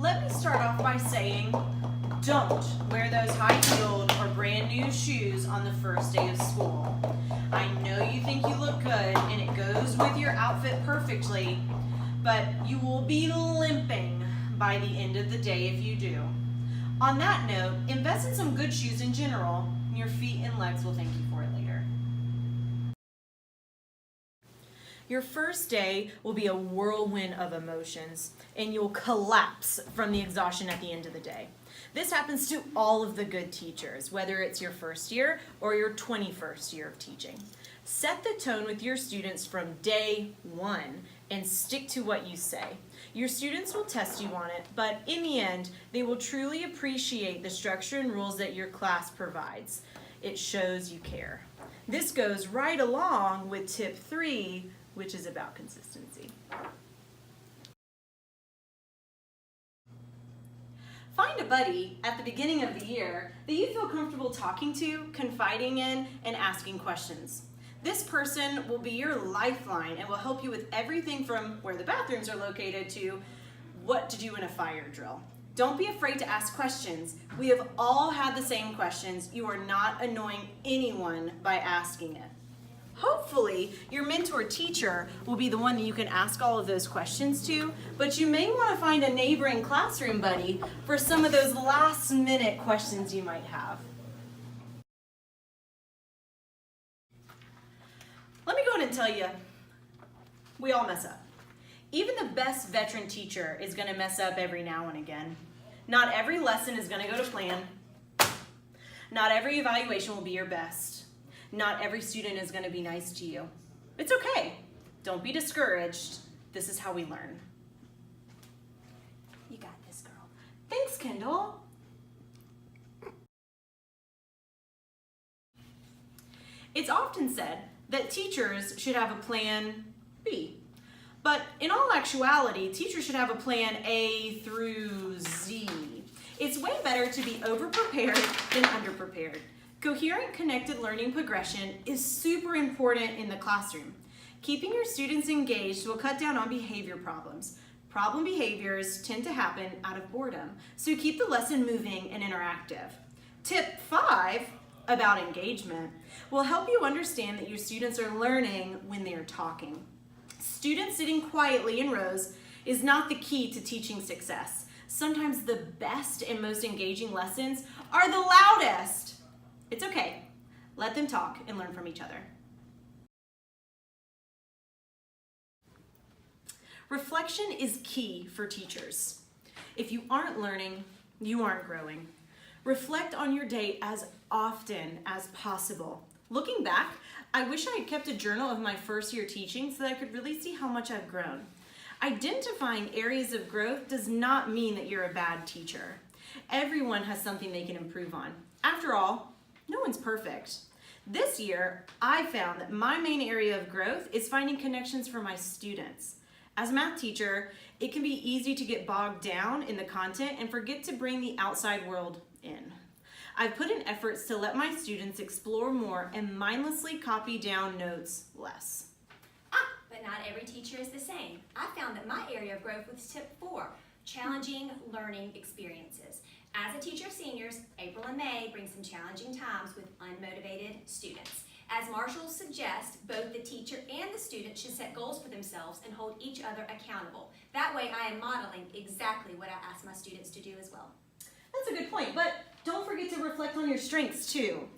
Let me start off by saying, don't wear those high-heeled or brand new shoes on the first day of school. I know you think you look good and it goes with your outfit perfectly, but you will be limping by the end of the day if you do. On that note, invest in some good shoes in general, and your feet and legs will thank you for it later. Your first day will be a whirlwind of emotions, and you'll collapse from the exhaustion at the end of the day. This happens to all of the good teachers, whether it's your first year or your 21st year of teaching. Set the tone with your students from day one and stick to what you say. Your students will test you on it, but in the end, they will truly appreciate the structure and rules that your class provides. It shows you care. This goes right along with tip 3, which is about consistency. Find a buddy at the beginning of the year that you feel comfortable talking to, confiding in, and asking questions. This person will be your lifeline and will help you with everything from where the bathrooms are located to what to do in a fire drill. Don't be afraid to ask questions. We have all had the same questions. You are not annoying anyone by asking it. Hopefully, your mentor teacher will be the one that you can ask all of those questions to, but you may want to find a neighboring classroom buddy for some of those last-minute questions you might have. Let me go ahead and tell you, we all mess up. Even the best veteran teacher is going to mess up every now and again. Not every lesson is going to go to plan. Not every evaluation will be your best. Not every student is going to be nice to you. It's okay. Don't be discouraged. This is how we learn. You got this, girl. Thanks, Kendall. It's often said that teachers should have a plan B. But in all actuality, teachers should have a plan A through Z. It's way better to be over-prepared than under-prepared. Coherent, connected learning progression is super important in the classroom. Keeping your students engaged will cut down on behavior problems. Problem behaviors tend to happen out of boredom, so keep the lesson moving and interactive. Tip 5, about engagement, will help you understand that your students are learning when they are talking. Students sitting quietly in rows is not the key to teaching success. Sometimes the best and most engaging lessons are the loudest. It's okay. Let them talk and learn from each other. Reflection is key for teachers. If you aren't learning, you aren't growing. Reflect on your day as often as possible. Looking back, I wish I had kept a journal of my first year teaching so that I could really see how much I've grown. Identifying areas of growth does not mean that you're a bad teacher. Everyone has something they can improve on. After all, no one's perfect. This year, I found that my main area of growth is finding connections for my students. As a math teacher, it can be easy to get bogged down in the content and forget to bring the outside world in. I've put in efforts to let my students explore more and mindlessly copy down notes less. But not every teacher is the same. I found that my area of growth was tip 4, challenging learning experiences. As a teacher of seniors, April and May bring some challenging times with unmotivated students. As Marshall suggests, both the teacher and the student should set goals for themselves and hold each other accountable. That way I am modeling exactly what I ask my students to do as well. That's a good point, but don't forget to reflect on your strengths too.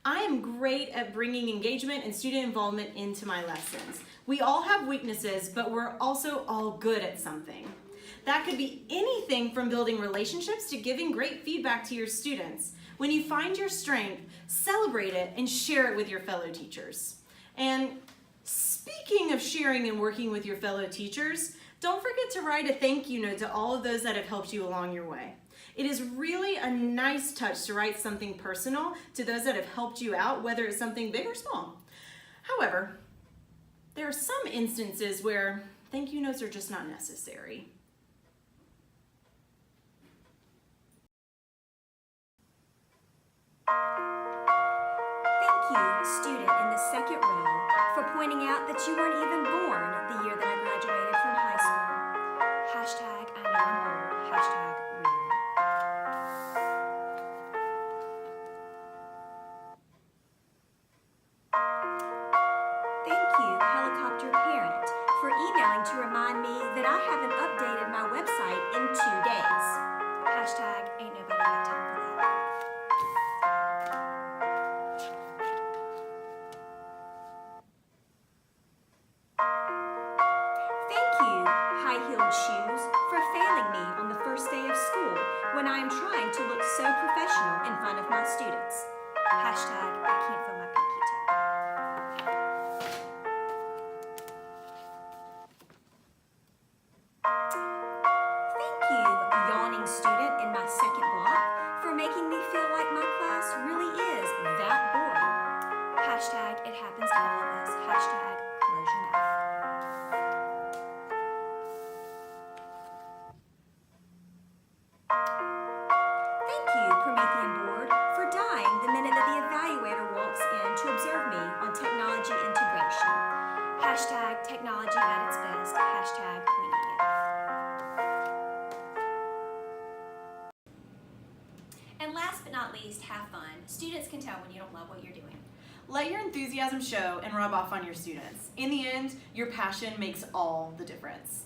I am great at bringing engagement and student involvement into my lessons. We all have weaknesses, but we're also all good at something. That could be anything from building relationships to giving great feedback to your students. When you find your strength, celebrate it and share it with your fellow teachers. And speaking of sharing and working with your fellow teachers, don't forget to write a thank you note to all of those that have helped you along your way. It is really a nice touch to write something personal to those that have helped you out, whether it's something big or small. However, there are some instances where thank you notes are just not necessary. Thank you, student in the second row, for pointing out that you weren't even born the year that I graduated from high school. #I'm on board. emailing to remind me that I haven't updated my website in 2 days. Hashtag ain't nobody got time for that. Thank you, high-heeled shoes, for failing me on the first day of school when I am trying to look so professional in front of my students. Hashtag I can't feel my pinky toe. Thank you, yawning student in my second block, for making me feel like my class really is that boring. Hashtag it happens to all of us. Hashtag close your mouth. Thank you, Promethean board, for dying the minute that the evaluator walks in to observe me on technology integration. Hashtag technology at its best. Hashtag we need it. And last but not least, have fun. Students can tell when you don't love what you're doing. Let your enthusiasm show and rub off on your students. In the end, your passion makes all the difference.